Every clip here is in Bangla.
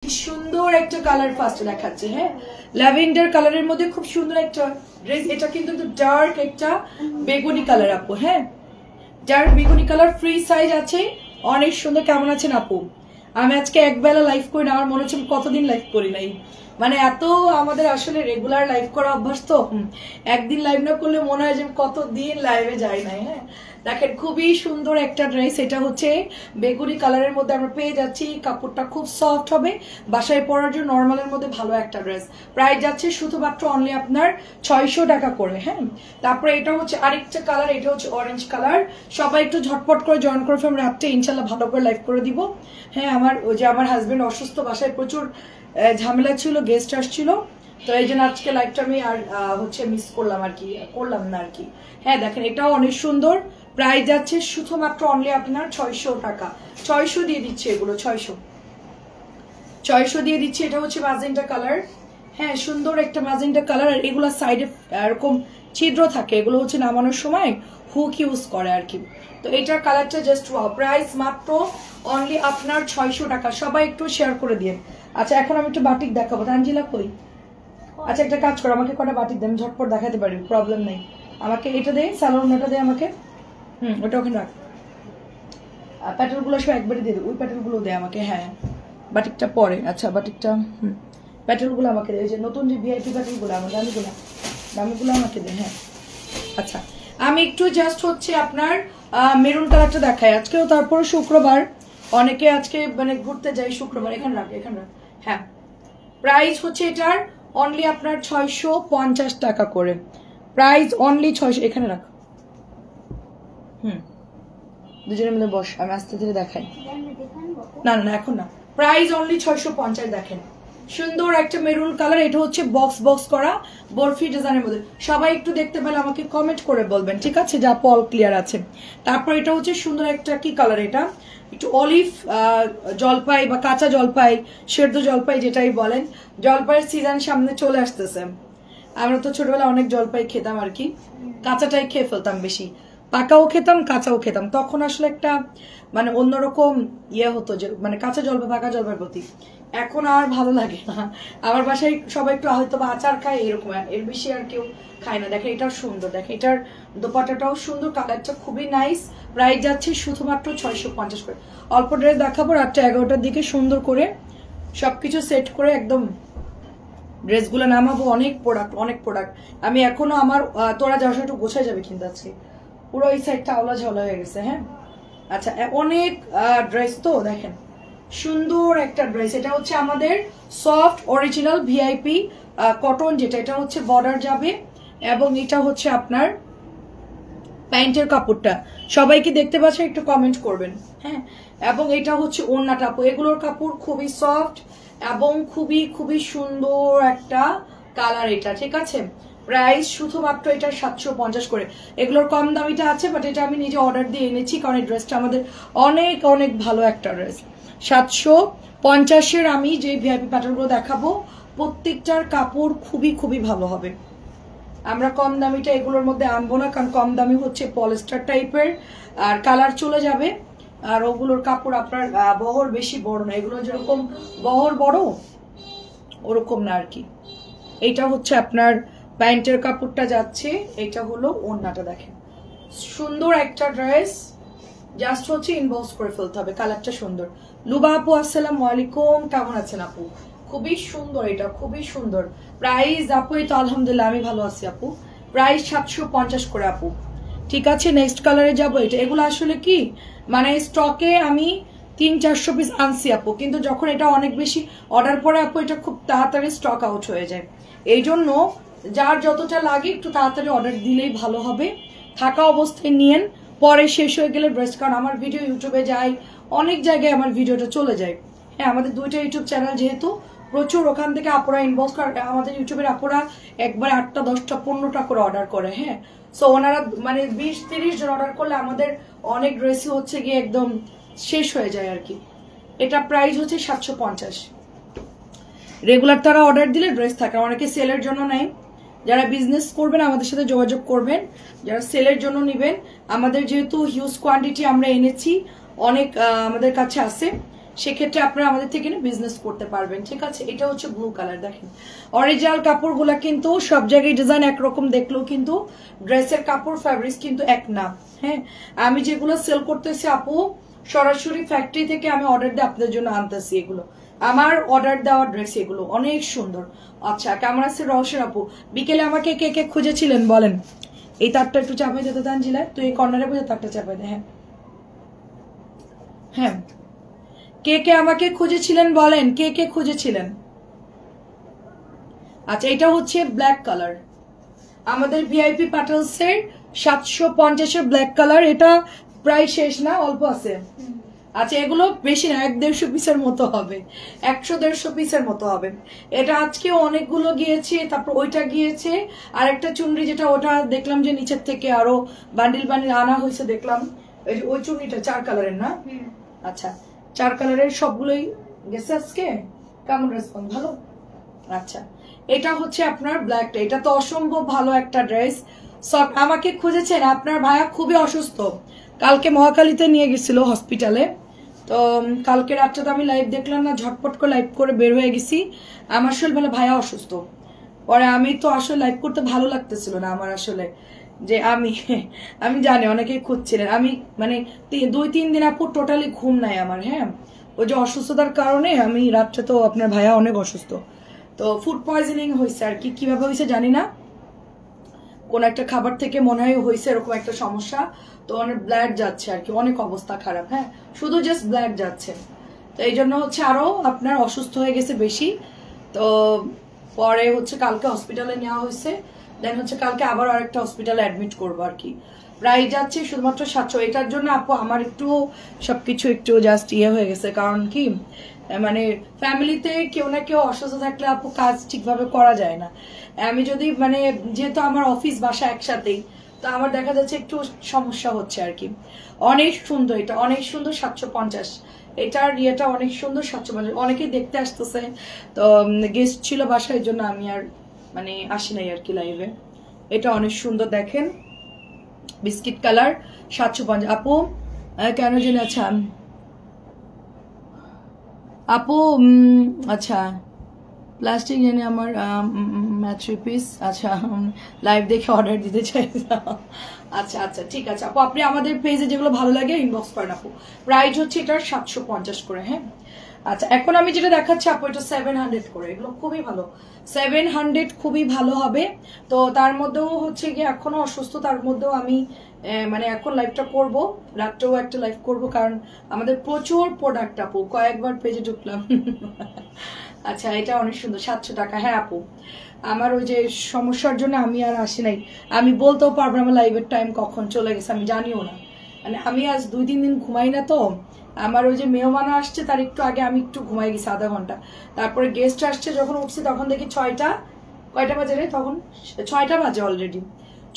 সুন্দর একটা কালার ফার্স্ট দেখাচ্ছে। হ্যাঁ, ল্যাভেন্ডার কালারের মধ্যে খুব সুন্দর একটা ড্রেস। এটা কিন্তু ডার্ক একটা বেগুনি কালার আপু। হ্যাঁ, ডার্ক বেগুনি কালার, ফ্রি সাইজ আছে, অনেক সুন্দর। কেমন আছেন আপু? আমি আজকে একবেলা লাইভ করি না, আমার মনে হচ্ছে কতদিন লাইভ করি নাই। মানে এত আমাদের আসলে রেগুলার লাইভ করা অভ্যাস, তো একদিন লাইভ না করলে মনে হয় যে কতদিন লাইভে যাই নাই। হ্যাঁ, দেখেন খুবই সুন্দর একটা ড্রেস। এটা হচ্ছে বেগুনি কালারের মধ্যে আমরা পেয়ে যাচ্ছি। কাপড়টা খুব সফট হবে, বাসায় পরার জন্য নর্মালের মধ্যে ভালো একটা ড্রেস। প্রাইস যাচ্ছে শুধুমাত্র অনলি আপনার 600 টাকা করে। হ্যাঁ, তারপরে এটা হচ্ছে আরেকটা কালার, এটা হচ্ছে অরেঞ্জ কালার। সবাই একটু ঝটপট করে জয়েন করে ফেলুন, রাত্রে ইনশাল্লাহ ভালো করে লাইভ করে দিব। হ্যাঁ, আমার হাজবেন্ড অসুস্থ, বাসায় প্রচুর ঝামেলা ছিল, গেস্ট আসছিল, তো এই জন্য আজকে লাইভটা আমি আর মিস করলাম আর কি, করলাম না আর কি। হ্যাঁ, দেখেন এটাও অনেক সুন্দর। প্রাইস যাচ্ছে শুধুমাত্র অনলি আপনার 600 টাকা। 600 দিয়ে দিচ্ছে এগুলো, 600 দিয়ে দিচ্ছে। এটা হচ্ছে ম্যাজেন্টা কালার। হ্যাঁ, সুন্দর একটা ম্যাজেন্টা কালার। আর এগুলো সাইডে এরকম ছিদ্র থাকে, এগুলো হচ্ছে নামানোর সময় হুক ইউজ করে আর কি। তো এটার কালারটা জাস্ট ওয়াও। প্রাইস মাত্র অনলি আপনার 600 টাকা। সবাই একটু শেয়ার করে দিয়ে। আচ্ছা, এখন আমি একটু বাটিক দেখাবো। তানজিলা কই? আচ্ছা, একটা কাজ করো, আমাকে কটা বাটিক দেন, ঝটপট দেখাতে পারি, প্রবলেম নেই। আমাকে এটা দে, সালোয়ারটা দে আমাকে। ওটা ওখানে রাখ। প্যাটেলগুলো সব একবারে দিয়ে দেবো, ওই প্যাটেলগুলো দে আমাকে। হ্যাঁ, বাটিকটা পরে। আচ্ছা, বাটিকটা প্যাটেলগুলো আমাকে দে, ওই যে নতুন যে ভিআইপি প্যাটেলগুলো, আমার দামিগুলো আমাকে দে। হ্যাঁ, আচ্ছা, আমি একটু জাস্ট হচ্ছে আপনার মেরুন কালারটা দেখাই আজকেও। তারপরে শুক্রবার, অনেকে আজকে মানে ঘুরতে যাই শুক্রবার। এখানে রাখ। হ্যাঁ, প্রাইস হচ্ছে এটার অনলি আপনার 650 টাকা করে। Price only 600। এখানে রাখ। দুজনে মিলে বস, আমি আস্তে ধীরে দেখাই। না না এখন না, প্রাইস অনলি 650। দেখেন সুন্দর একটা মেরুন কালার। এটা হচ্ছে বক্স করা বরফি ডিজাইনের মধ্যে। সবাই একটু দেখতে পেলে আমাকে কমেন্ট করে বলবেন, ঠিক আছে, যা অল ক্লিয়ার আছে। তারপর এটা হচ্ছে সুন্দর একটা কি কালার, এটা একটু অলিভ জলপাই বা কাঁচা জলপাই, সেদ্ধ জলপাই যেটাই বলেন। জলপাইয়ের সিজন সামনে চলে আসতেছে। আমরা তো ছোটবেলা অনেক জলপাই খেতাম আর কি, কাঁচাটাই খেয়ে ফেলতাম বেশি। পাকাও খেতাম, কাঁচাও খেতাম। তখন আসলে একটা মানে অন্যরকম ইয়ে হতো, যে মানে কাঁচা জলপাই পাকা জলপাইয়ের প্রতি। এখন আর ভালো লাগে না। আমার বাসায় সবাই একটু হয়তো বা আচার খায়, এরকম, এর বেশি আর কেউ খায় না। দেখেন এটাও সুন্দর, দেখেন এটার দোপাট্টাটাও সুন্দর, কালারটা খুবই নাইস। প্রাইস যাচ্ছে শুধুমাত্র 650 করে। অল্প ড্রেস দেখাবো, রাতটা 11টার দিকে সুন্দর করে সবকিছু সেট করে একদম ড্রেসগুলো নামাবো। অনেক প্রোডাক্ট। আমি এখনো আমার তোরা যাওয়ার সময় একটু গোছায় যাবে কিন্তু আজকে পুরো এই সাইডটা আওলা ঝাওলা হয়ে গেছে। হ্যাঁ, আচ্ছা, অনেক ড্রেস তো দেখেন সুন্দর একটা ড্রেস। এটা হচ্ছে আমাদের সফট অরিজিনাল ভিআইপি কটন, যেটা এটা হচ্ছে বর্ডার যাবে, এবং এটা হচ্ছে আপনার প্যান্টের কাপড়টা। সবাইকে দেখতে পাচ্ছেন, একটু কমেন্ট করবেন। হ্যাঁ, এবং এটা হচ্ছে ওড়নাটা। এগুলোর কাপড় খুবই সফট এবং খুবই সুন্দর একটা কালার এটা, ঠিক আছে। প্রাইস শুধুমাত্র এটা 750 করে। এগুলোর কম দামিটা আছে, বাট এটা আমি নিজে অর্ডার দিয়ে এনেছি, কারণ এই ড্রেসটা আমাদের অনেক ভালো একটা ড্রেস। 750-এর আমি যে ভিআইপি প্যাটার্নগুলো দেখাবো প্রত্যেকটার কাপড় খুবই ভালো হবে। আমরা কম দামিটা এগুলোর মধ্যে আনবো না, কারণ কম দামি হচ্ছে পলিস্টার টাইপের, আর কালার চলে যাবে। আর ওগুলোর কাপড় আপনার বহর বেশি বড় না, এগুলো যেরকম বহর বড় ওরকম না আর কি। এইটা হচ্ছে আপনার প্যান্টের কাপড়টা যাচ্ছে, এটা হলো ওড়নাটা। দেখেন সুন্দর একটা ড্রেস, জাস্ট হচ্ছে ইনবক্স করে ফেলতে হবে। কালারটা সুন্দর। লুবা আপু আসসালামু আলাইকুম, কেমন আছেন আপু? খুবই সুন্দর, এটা খুবই সুন্দর। প্রাইস আপু, এই তো আলহামদুলিল্লাহ আমি ভালো আছি আপু। প্রাইস 750 করে আপু, ঠিক আছে। নেক্সট কালারে যাবো। এটা এগুলো আসলে কি মানে স্টকে আমি 300-400 পিস আনছি আপু, কিন্তু যখন এটা অনেক বেশি অর্ডার পরে আপু, এটা খুব তাড়াতাড়ি স্টক আউট হয়ে যায়। এই জন্য যার যতটা লাগে একটু তাড়াতাড়ি অর্ডার দিলেই ভালো হবে। থাকা অবস্থায় নিয়েন, পরে শেষ হয়ে গেলে ড্রেস, কারণ আমার ভিডিও ইউটিউবে যায়, অনেক জায়গায় আমার ভিডিওটা চলে যায়। হ্যাঁ, আমাদের 2টা ইউটিউব চ্যানেল যেহেতু, প্রচুর ওখান থেকে আপুরা ইনবক্স করে। আমাদের ইউটিউবের আপুরা একবার 8টা 10টা 15টা করে অর্ডার করে। হ্যাঁ, সো ওনারা মানে 20-30 জন অর্ডার করলে আমাদের অনেক ড্রেসই হচ্ছে গিয়ে একদম শেষ হয়ে যায় আর কি। এটা প্রাইস হচ্ছে 750। রেগুলার তারা অর্ডার দিলে ড্রেস থাকে, অনেকে সেলের জন্য নেয়। যারা বিজনেস করবেন আমাদের সাথে যোগাযোগ করবেন, যারা সেলের জন্য নেবেন। আমাদের যেহেতু হিউজ কোয়ান্টিটি আমরা এনেছি, অনেক আমাদের কাছে আছে, সেক্ষেত্রে আপনারা আমাদের থেকে বিজনেস করতে পারবেন, ঠিক আছে। এটা হচ্ছে ব্লু কালার, দেখেন অরিজিনাল কাপড়গুলা কিন্তু সব জায়গায় ডিজাইন একরকম দেখলেও কিন্তু ড্রেসের কাপড় ফ্যাব্রিক্স কিন্তু এক না। হ্যাঁ, আমি যেগুলো সেল করতেছি আপু সরাসরি ফ্যাক্টরি থেকে আমি অর্ডার দিয়ে আপনাদের জন্য আনতেছি, এগুলো আমার অর্ডার দেওয়া ড্রেস, এগুলো অনেক সুন্দর। আচ্ছা, কেমন আছে রওশন আপু? বিকেলে আমাকে কে কে খুঁজেছিলেন বলেন? এই তারটা একটু চাপাই দিতে দেন জিলা, তুই এই কর্নারে বুঝে তারটা চাপাই দে। হ্যাঁ হ্যাঁ, কে কে আমাকে খুঁজেছিলেন বলেন, কে কে খুঁজেছিলেন? আচ্ছা, এটা হচ্ছে ব্ল্যাক কালার, আমাদের ভিআইপি প্যাটেলসের 750-এর ব্ল্যাক কালার। এটা প্রায় শেষ না, অল্প আছে। আচ্ছা, এগুলো বেশি না, 100-150 পিসের মতো হবে, 100-150 পিসের মতো হবে। এটা আজকে অনেকগুলো গিয়েছে, তারপর ওইটা গিয়েছে, আর একটা চুনরি যেটা ওটা দেখলাম যে নিচের থেকে আরো বান্ডিল বান্ডিল আনা হয়েছে দেখলাম। ওই চুনরিটা 4 কালারের না? আচ্ছা, 4 কালারের সবগুলোই গেছে আজকে। কেমন রেসপন্স? ভালো। আচ্ছা, এটা হচ্ছে আপনার ব্ল্যাকটা, এটা তো অসম্ভব ভালো একটা ড্রেস। সব আমাকে খুঁজেছেন, আপনার ভাইয়া খুবই অসুস্থ, কালকে মহাকালীতে নিয়ে গেছিল হসপিটালে। তো কালকে রাত্রে তো আমি লাইভ দেখলাম না, ঝটপট করে লাইভ করে বের হয়ে গেছি। আমার আসলে মানে ভাইয়া অসুস্থ, পরে আমি তো আসলে লাইভ করতে ভালো লাগতেছিল না আমার আসলে, যে আমি জানি অনেকেই খুঁজছিলেন। আমি মানে 2-3 দিন আপু টোটালি ঘুম নাই আমার। হ্যাঁ, ওই যে অসুস্থতার কারণে আমি রাত্রে, তো আপনার ভাইয়া অনেক অসুস্থ, তো ফুড পয়জনিং হয়েছে আর কি, কিভাবে হয়েছে জানি না, কোন একটা খাবার থেকে মনে হয় হয়েছে এরকম একটা সমস্যা। তো অনেক ব্লাড যাচ্ছে আর কি, অনেক অবস্থা খারাপ। হ্যাঁ, শুধু জাস্ট ব্লাড যাচ্ছে, তো এই জন্য হচ্ছে আরো আপনার অসুস্থ হয়ে গেছে বেশি। তো পরে হচ্ছে কালকে হসপিটালে নেওয়া হয়েছে, দেন হচ্ছে কালকে আবার আরেকটা হসপিটালে অ্যাডমিট করবো আর কি। প্রায় যাচ্ছে শুধুমাত্র 700। এটার জন্য আপু আমার একটু সবকিছু একটু জাস্ট হয়ে গেছে, কারণ কি মানে ফ্যামিলিতে কেউ না কেউ অসুস্থ থাকলে আপু কাজ ঠিকভাবে করা যায় না। আমি যদি মানে যেহেতু আমার অফিস বাসা একসাথেই, তো আমার দেখা যাচ্ছে একটু সমস্যা হচ্ছে আর কি। অনেক সুন্দর, এটা অনেক সুন্দর, 750। এটার ইয়েটা অনেক সুন্দর, 750। অনেকেই দেখতে আসতেছে, তো গেস্ট ছিল বাসায়, জন্য আমি আর মানে আসি নাই আর কি লাইভে। এটা অনেক সুন্দর, দেখেন বিস্কিট কালার, 750 আপু কেন জানি। আচ্ছা আপু, আচ্ছা প্লাস্টিক জানি আমার থ্রি পিস। আচ্ছা, লাইভ দেখে অর্ডার দিতে চাই। আচ্ছা আচ্ছা, ঠিক আছে আপু, আপনি আমাদের পেজে যেগুলো ভালো লাগে ইনবক্স করেন আপু। প্রাইস হচ্ছে এটার 750 করে। হ্যাঁ, আচ্ছা, এখন আমি যেটা দেখাচ্ছি আপু, এটা 700 করে। এগুলো খুবই ভালো, 700 খুবই ভালো হবে। তো তার মধ্যেও হচ্ছে গিয়ে এখনো অসুস্থ, তার মধ্যেও আমি মানে এখন লাইভটা করব, রাত্রেও একটা লাইভ করব, কারণ আমাদের প্রচুর প্রোডাক্ট আপু। কয়েকবার পেজে ঢুকলাম। আচ্ছা, এটা অনেক সুন্দর, 700 টাকা। হ্যাঁ আপু, আমার ওই যে সমস্যার জন্য আমি আর আসি নাই, আমি বলতেও পারবো আমার লাইভের টাইম কখন চলে গেছে আমি জানিও না। মানে আমি আজ 2-3 দিন ঘুমাই না, তো আমার ওই যে মেহমান আসছে তার একটু আগে আমি একটু ঘুমাই গেছি আধা ঘন্টা, তারপরে গেস্ট আসছে যখন উঠছি তখন দেখি 6টা, কয়টা বাজে রে তখন, 6টা বাজে অলরেডি,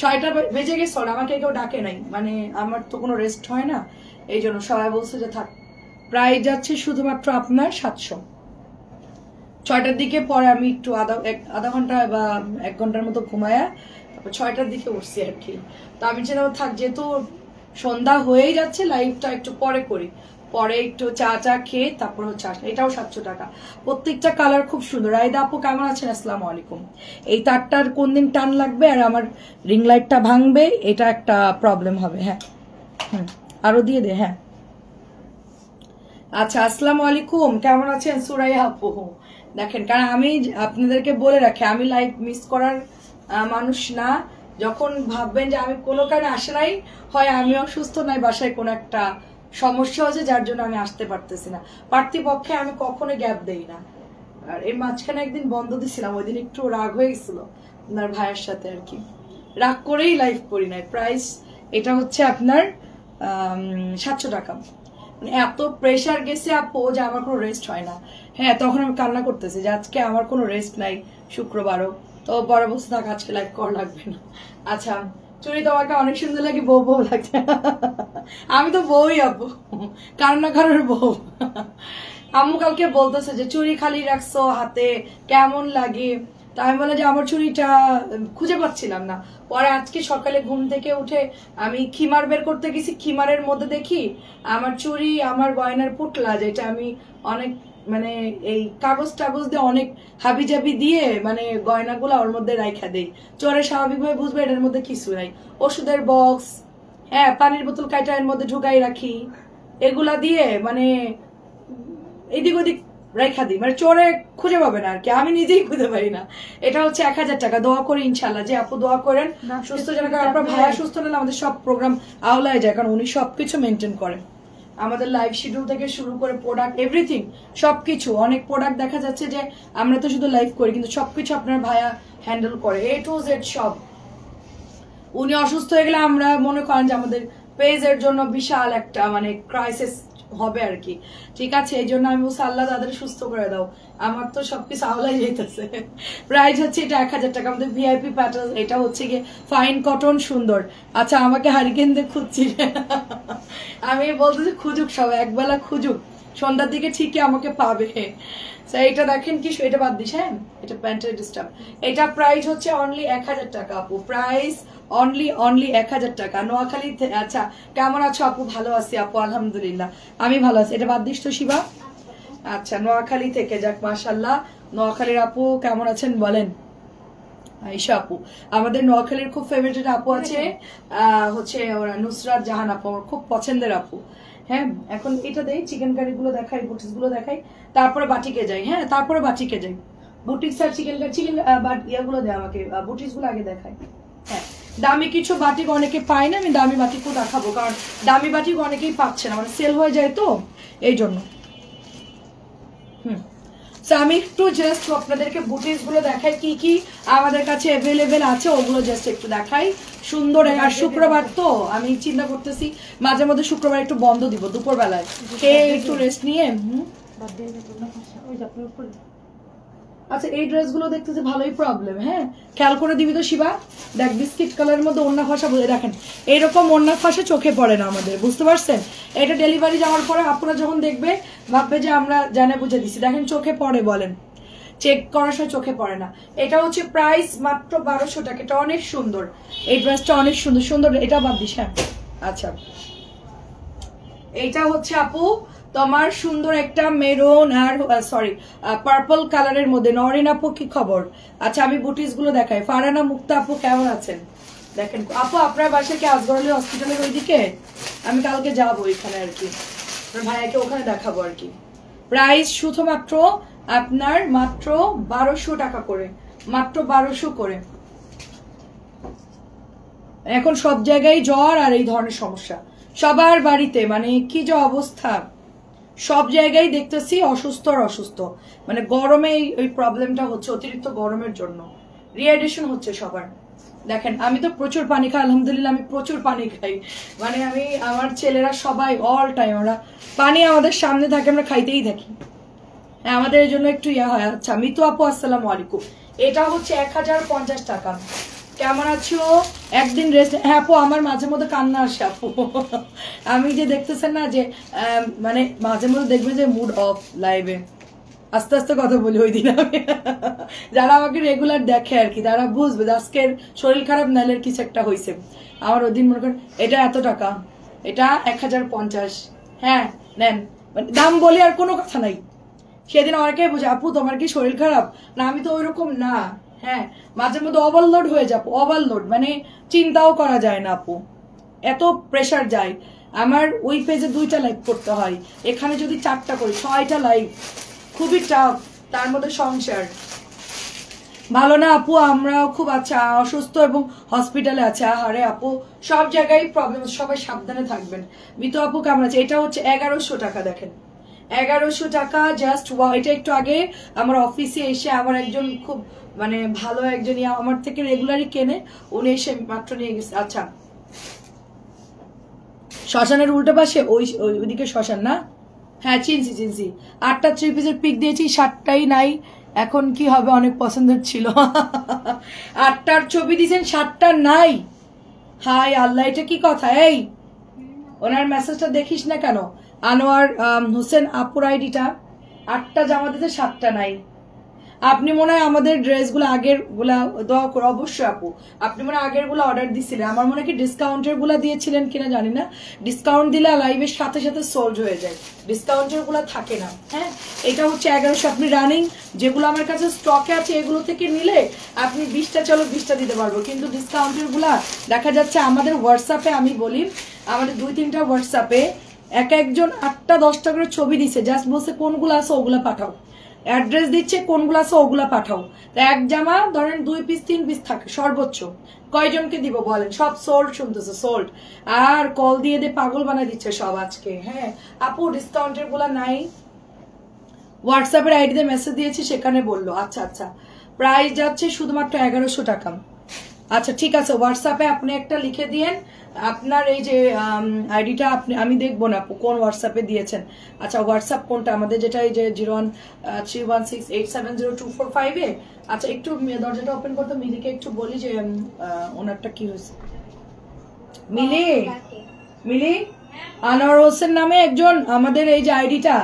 6টা বেজে গেছে, আমাকে কেউ ডাকে নাই, মানে আমার তো কোনো রেস্ট হয় না, এই জন্য সবাই বলছে যে থাক। প্রায় যাচ্ছে শুধুমাত্র আপনার 700। 6টার দিকে, পরে আমি একটু আধা ঘন্টা বা 1 ঘন্টার মতো ঘুমায়া তারপর 6টার দিকে উঠছি আর কি। তো আমি যেন থাক, যেহেতু সন্ধ্যা হয়েই যাচ্ছে, লাইভটা একটু পরে করি, পরে একটু চা খেয়ে তারপর হচ্ছে আসলে। এটাও 700 টাকা, প্রত্যেকটা কালার খুব সুন্দর। রায়দা আপু কেমন আছেন? আসসালামু আলাইকুম। এই তারটার কোন দিন টান লাগবে আর আমার রিং লাইটটা ভাঙবে, এটা একটা প্রবলেম হবে। হ্যাঁ আরো দিয়ে দে। হ্যাঁ আচ্ছা, আসসালামু আলাইকুম, কেমন আছেন সুরাইয়া আপু? দেখেন, কারণ আমি আপনাদেরকে বলে রাখি, আমি লাইভ মিস করার মানুষ না। যখন ভাববেন যে আমি কোনো কারণে আসে নাই, হয় আমি অসুস্থ, নাই বাসায় কোনো একটা সমস্যা হয়েছে যার জন্য আমি আসতে পারতেছি না, পার্থিপক্ষে আমি কখনো গ্যাপ দেই না। আর এই মাঝখানে একদিন বন্ধ দিছিলাম, ওই দিন একটু রাগ হয়ে গেছিল আপনার ভাইয়ের সাথে আর কি, রাগ করেই লাইভ করি নাই। প্রাইস এটা হচ্ছে আপনার 700 টাকা। এত প্রেশার গেছে আপু যে আমার কোনো রেস্ট হয় না। হ্যাঁ, তখন আমি কান্না করতেছি যে আজকে আমার কোনো রেস্ট নাই, শুক্রবারও। তো পরে বসে থাক, আজকে লাইভ করা লাগবে না। আচ্ছা, চুরি তোমাকে অনেক সুন্দর লাগে, বউ বউ লাগছে। আমি তো বউই আপু, কান্না করার বউ। আম্মু কালকে বলতেছে যে চুরি খালি রাখছো হাতে, কেমন লাগে? তা আমি বললাম যে আমার চুড়িটা খুঁজে পাচ্ছিলাম না। পরে আজকে সকালে ঘুম থেকে উঠে আমি খিমার বের করতে গেছি, খিমারের মধ্যে দেখি আমার চুড়ি, আমার গয়নার পুটলা, যেটা আমি অনেক মানে এই কাগজ টাগজ দিয়ে অনেক হাবিজাবি দিয়ে মানে গয়নাগুলো ওর মধ্যে রাইখা দেই। চোরে স্বাভাবিকভাবে বুঝবে এটার মধ্যে কিছু নাই। ওষুধের বক্স, হ্যাঁ, পানির বোতল কাইটা এর মধ্যে ঢুকাই রাখি, এগুলা দিয়ে মানে এদিক ওদিক রেখা দিই, মানে চোরে খুঁজে পাবে না আর কি, আমি নিজেই খুঁজে পাই না। এটা হচ্ছে 1000 টাকা। দোয়া করি ইনশাল্লাহ যে আপু দোয়া করেন সুস্থ যেন, কারণ আপনার ভাইয়া সুস্থ হলে আমাদের সব প্রোগ্রাম আওলায় যায়, কারণ উনি সবকিছু মেনটেন করেন। আমাদের লাইভ শিডিউল থেকে শুরু করে প্রোডাক্ট এভরিথিং সবকিছু, অনেক প্রোডাক্ট দেখা যাচ্ছে যে আমরা তো শুধু লাইভ করি কিন্তু সবকিছু আপনার ভাইয়া হ্যান্ডেল করে, A to Z সব। উনি অসুস্থ হয়ে গেলে আমরা মনে করেন যে আমাদের পেজের জন্য বিশাল একটা মানে ক্রাইসিস হবে আর কি। ঠিক আছে, এই জন্য আমি বলছি আল্লাহ তাদের সুস্থ করে দাও, আমার তো সবকিছু আওলাই যেতেছে। প্রাইস হচ্ছে এটা 1000 টাকা। আমাদের ভিআইপি প্যাটার্ন, এটা হচ্ছে গিয়ে ফাইন কটন, সুন্দর। আচ্ছা, আমাকে হারিকেন দিয়ে খুঁজছি, আমি বলতেছি খুঁজুক, সব একবেলা খুঁজুক, সন্ধ্যার দিকে ঠিকই আমাকে পাবে। এটা দেখেন কি, এটা বাদ দিস, হ্যাঁ, এটা প্যান্টের ডিস্টার্ব। এটা প্রাইস হচ্ছে অনলি 1000 টাকা আপু, প্রাইস অনলি 1000 টাকা। নোয়াখালী। আচ্ছা, কেমন আছো আপু? ভালো আছি আপু, আলহামদুলিল্লাহ, আমি ভালো আছি। এটা বাদ দিস তো শিবা। আচ্ছা, নোয়াখালী থেকে, যাক মাশাল্লাহ। নোয়াখালীর আপু কেমন আছেন বলেন? আয়েশা আপু, আমাদের নোয়াখালীর খুব ফেভারিট আপু আছে, হচ্ছে ওরা নুসরাত জাহান আপু, আমার খুব পছন্দের আপু। হ্যাঁ, এখন এটা দেই, চিকেন কারি গুলো দেখাই, বুটিস গুলো দেখাই, তারপরে বাটিকে যাই। হ্যাঁ, তারপরে বাটিকে যাই। বুটিক্স আর চিকেন কারি, চিকেন ইয়াগুলো দেয় আমাকে, বুটিস গুলো আগে দেখাই। হ্যাঁ, দামি কিছু বাটিক অনেকে পায় না, আমি দামি বাটিকও দেখাবো, কারণ দামি বাটিক অনেকেই পাচ্ছে না, মানে সেল হয়ে যায় তো এই জন্য। আমি একটু জাস্ট আপনাদেরকে বুটিস গুলো দেখাই, কি কি আমাদের কাছে অ্যাভেলেবেল আছে ওগুলো জাস্ট একটু দেখাই। সুন্দর। আর শুক্রবার তো আমি চিন্তা করতেছি মাঝে মধ্যে শুক্রবার একটু বন্ধ দিব দুপুর বেলায়, খেয়ে একটু রেস্ট নিয়ে। আচ্ছা, এই ড্রেসগুলো দেখতেছি ভালোই প্রবলেম। হ্যাঁ, খেয়াল করে দিবি তো শিবা, দেখ বিস্কিট কালারের মধ্যে ওড়না খসা, বুঝে দেখেন এরকম ওড়না খসা চোখে পড়ে না আমাদের, বুঝতে পারছেন? এটা ডেলিভারি যাওয়ার পরে আপনারা যখন দেখবে ভাববে যে আমরা জানে বুঝে দিচ্ছি, দেখেন চোখে পড়ে, বলেন চেক করার সময় চোখে পড়ে না। এটা হচ্ছে প্রাইস মাত্র 1200 টাকা। এটা অনেক সুন্দর, এই ড্রেসটা অনেক সুন্দর সুন্দর। এটা বাদ দিস। হ্যাঁ, আচ্ছা, এইটা হচ্ছে আপু তোমার সুন্দর একটা মেরুন আর সরি পার্পল কালারের মধ্যে। নরিন আপু কি খবর? আচ্ছা, আমি বুটিস গুলো দেখাই। ফারানা মুক্তা আপু কেমন আছেন? দেখেন আপু, আপনার বাসায় কি আজগরলি হসপিটালের ওইদিকে? আমি কালকে যাবো ওইখানে আর কি, ভাইয়াকে ওখানে দেখাবো আর কি। প্রাইস শুধুমাত্র আপনার মাত্র 1200 টাকা করে, মাত্র 1200 করে। এখন সব জায়গায় জ্বর আর এই ধরনের সমস্যা সবার বাড়িতে, মানে কি যে অবস্থা, সব জায়গায় দেখতেছি অসুস্থ আর অসুস্থ, মানে গরমে এই প্রবলেমটা হচ্ছে, অতিরিক্ত গরমের জন্য রিহাইড্রেশন হচ্ছে সবার। দেখেন আমি তো প্রচুর পানি খাই, আলহামদুলিল্লাহ আমি প্রচুর পানি খাই, মানে আমি আমার ছেলেরা সবাই অল টাইম ওরা পানি আমাদের সামনে থাকে, আমরা খাইতেই থাকি। হ্যাঁ, আমাদের এই জন্য একটু ইয়া হয়। আচ্ছা, মিতু আপু আসসালামু আলাইকুম। এটা হচ্ছে 1050 টাকা। কেমন আছো? একদিন রেস্ট। হ্যাঁ আপু, আমার মাঝে মধ্যে কান্না আসে আপু, আমি যে দেখতেছেন না যে মানে মাঝে মধ্যে দেখবে যে মুড অফ লাইভে, আস্তে আস্তে কথা বলি ওই দিন আমি। যারা আমাকে রেগুলার দেখে আর কি তারা বুঝবে আজকের শরীর খারাপ, নাইলের কিছু একটা হয়েছে। আমার ওই দিন মনে করেন এটা এত টাকা, এটা 1050। হ্যাঁ নেন, মানে দাম বলি আর কোনো কথা নাই। সেদিন অনেকেই বোঝে আপু তোমার কি শরীর খারাপ? না, আমি তো ওইরকম না। হ্যাঁ, মাঝে মধ্যে ওভারলোড হয়ে যাবো, ওভারলোড মানে চিন্তাও করা যায় না আপু, এত প্রেশার যায়। আমার ওই পেজে 2টা লাইভ করতে হয়, এখানে যদি 4টা করি 6টা লাইভ, খুবই টাফ, তার মধ্যে সংসার। ভালো না আপু, আমরাও খুব আচ্ছা অসুস্থ এবং হসপিটালে আছে। আরে আপু সব জায়গায় প্রবলেম, সবাই সাবধানে থাকবেন। মিতু আপু কেমন আছে? এটা হচ্ছে 1100 টাকা। দেখেন 1100 টাকা জাস্ট। এটা একটু আগে আমার অফিসে এসে আমার একজন খুব মানে ভালো একজন আমার থেকে রেগুলারই কেনে, উনি এসে মাত্র নিয়ে গেছে। আচ্ছা, শ্মশানের উল্টো পাশে ওইদিকে শ্মশান না? হ্যাঁ চিনছি চিনছি। 8টা 3 পিসের পিক দিয়েছি, 7টাই নাই। এখন কি হবে, অনেক পছন্দের ছিল। 8টার ছবি দিয়েছেন, 7টা নাই। হাই আল্লাহ, এটা কি কথা? এই ওনার মেসেজটা দেখিস না কেন? আনোয়ার হোসেন আপুর আইডিটা 8টা জামা দিতে 7টা নাই। আপনি মনে হয় আমাদের ড্রেসগুলো আগের গুলা দোয়া করে অবশ্যই আপু, আপনি মনে হয় আগের গুলা অর্ডার দিছিলেন, আমার মনে হয় কি ডিসকাউন্টের গুলা দিয়েছিলেন কিনা জানি না। ডিসকাউন্ট দিলে লাইভের সাথে সাথে সোল্ড হয়ে যায়, ডিসকাউন্টের গুলা থাকে না। হ্যাঁ, এটা হচ্ছে 1100। আপনি রানিং যেগুলো আমার কাছে স্টকে আছে এগুলো থেকে নিলে আপনি 20টা চলো 20টা দিতে পারবো, কিন্তু ডিসকাউন্টের গুলা দেখা যাচ্ছে আমাদের হোয়াটসঅ্যাপে, আমি বলি আমাদের 2-3টা হোয়াটসঅ্যাপে একজন 8টা 10টা করে ছবি দিচ্ছে, জাস্ট বলছে কোনগুলো আছে ওগুলা পাঠাও, অ্যাড্রেস দিচ্ছে কোনগুলো আছে ওগুলা পাঠাও। এক জামা ধরেন 2 পিস 3 পিস থাকে সর্বোচ্চ, কয়জনকে দিব বলেন? সব সোল্ড শুনতেছে, সোল্ড। আর কল দিয়ে দিয়ে পাগল বানাই দিচ্ছে সব আজকে। হ্যাঁ আপু ডিসকাউন্টের গুলা নাই, হোয়াটসঅ্যাপের আইডিতে মেসেজ দিয়েছি সেখানে বললো। আচ্ছা আচ্ছা, প্রাইস যাচ্ছে শুধুমাত্র 1100 টাকা। আচ্ছা ঠিক আছে, হোয়াটসঅ্যাপে আপনি একটা লিখে দিয়েন আপনার এই যে আইডিটা, আপনি আমি দেখবো না আপু কোন হোয়াটসঅ্যাপে দিয়েছেন। আচ্ছা হোয়াটসঅ্যাপ কোনটা আমাদের, যেটা এই যে 013168702445-এ। আচ্ছা একটু দরজাটা ওপেন করতে মিলিকে একটু বলি যে ওনারটা কি হয়েছে। মিলি, মিলি আনোয়ার হোসেন নামে একজন আমাদের এই যে আইডিটা,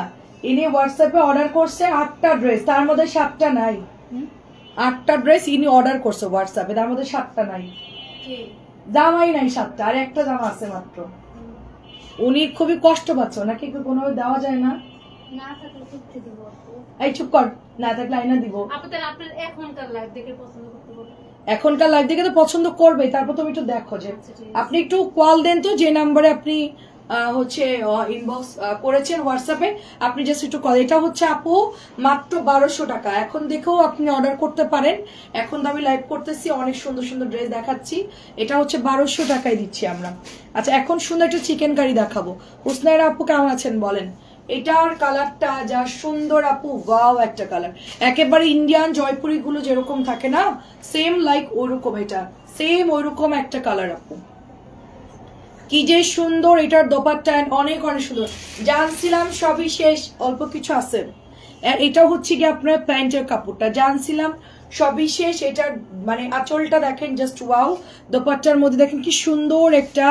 ইনি হোয়াটসঅ্যাপে অর্ডার করছে 8টা ড্রেস, তার মধ্যে 7টা নাই। 8টা ড্রেস ইনি অর্ডার করছে হোয়াটসঅ্যাপে, তার মধ্যে 7টা নাই, জামাই নাই 7টা, আর একটা জামা আছে মাত্র। উনি খুবই কষ্ট পাচ্ছে, ওনাকে কোনোভাবে দেওয়া যায় না? এই চুপ কর, না থাকলে আইনা দিব। এখনকার লাইভ দেখে তো পছন্দ করবে, তারপর তুমি একটু দেখো যে আপনি একটু কল দেন তো, যে নাম্বারে আপনি হচ্ছে ইনবক্স করেছেন হোয়াটসঅ্যাপে, আপনি জাস্ট একটু কল। এটা হচ্ছে আপু মাত্র 1200 টাকা, এখন দেখেও আপনি অর্ডার করতে পারেন। এখন তো আমি লাইভ করতেছি, অনেক সুন্দর সুন্দর ড্রেস দেখাচ্ছি, এটা হচ্ছে 1200 টাকায় দিচ্ছি আমরা। আচ্ছা এখন সুন্দর একটা চিকেন কারি দেখাবো। হুসনাইরা আপু কেমন আছেন বলেন? এটার কালারটা যা সুন্দর আপু, ওয়াও একটা কালার, একেবারে ইন্ডিয়ান জয়পুরি গুলো যেরকম থাকে না, সেম লাইক ওরকম, এটা সেম ওইরকম একটা কালার আপু, কি যে সুন্দর। এটার দোপাট্টা অনেক অনেক সুন্দর, জানছিলাম সবই শেষ, অল্প কিছু আছে। এটা হচ্ছে কি আপনার প্যান্টের কাপড়টা, জানছিলাম সবই শেষ। এটার মানে আঁচলটা দেখেন জাস্ট ওয়াও, দোপাট্টার মধ্যে দেখেন কি সুন্দর একটা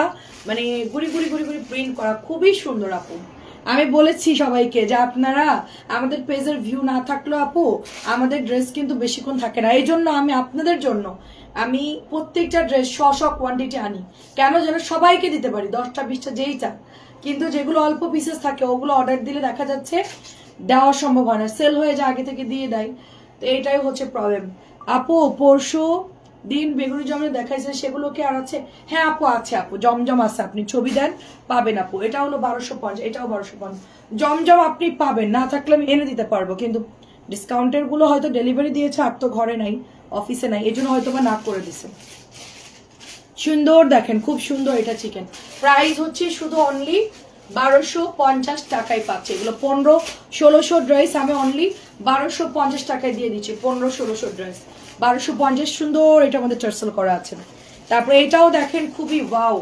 মানে গুড়ি গুড়ি গুড়ি গুড়ি প্রিন্ট করা, খুবই সুন্দর আপু। আমি বলেছি সবাইকে যে আপনারা আমাদের পেজের ভিউ না থাকলেও আপু আমাদের ড্রেস কিন্তু বেশিক্ষণ থাকে না, এই জন্য আমি আপনাদের জন্য আমি প্রত্যেকটা ড্রেস শ কোয়ান্টিটি আনি, কেন যেন সবাইকে দিতে পারি, 10টা 20টা যেই চান। কিন্তু যেগুলো অল্প পিসেস থাকে ওগুলো অর্ডার দিলে দেখা যাচ্ছে দেওয়া সম্ভব হয় না, সেল হয়ে যায়, আগে থেকে দিয়ে দেয়, তো এইটাই হচ্ছে প্রবলেম। আপু পরশু দিন বেগুনি জমে দেখাইছে, সেগুলো কি আর আছে? হ্যাঁ আপু আছে, আপু জমজম আছে, আপনি ছবি দেন পাবেন আপু। এটা হলো 1250, এটাও 1250। জমজম আপনি পাবেন, না থাকলে আমি এনে দিতে পারবো, কিন্তু ডিসকাউন্টের গুলো হয়তো ডেলিভারি দিয়েছে আর তো ঘরে নাই, অফিসে নাই, এই জন্য হয়তো বা না করে দিছে। সুন্দর দেখেন, খুব সুন্দর। এটা চিকেন, প্রাইস হচ্ছে শুধু অনলি 1250 টাকায় পাচ্ছে। এগুলো 1500-1600 ড্রেস আমি অনলি 1250 টাকায় দিয়ে দিচ্ছি। 1500-1600 ড্রেস 1250, সুন্দর। এটার মধ্যে টার্সেল করা আছে। তারপরে এটাও দেখেন খুবই ওয়াও,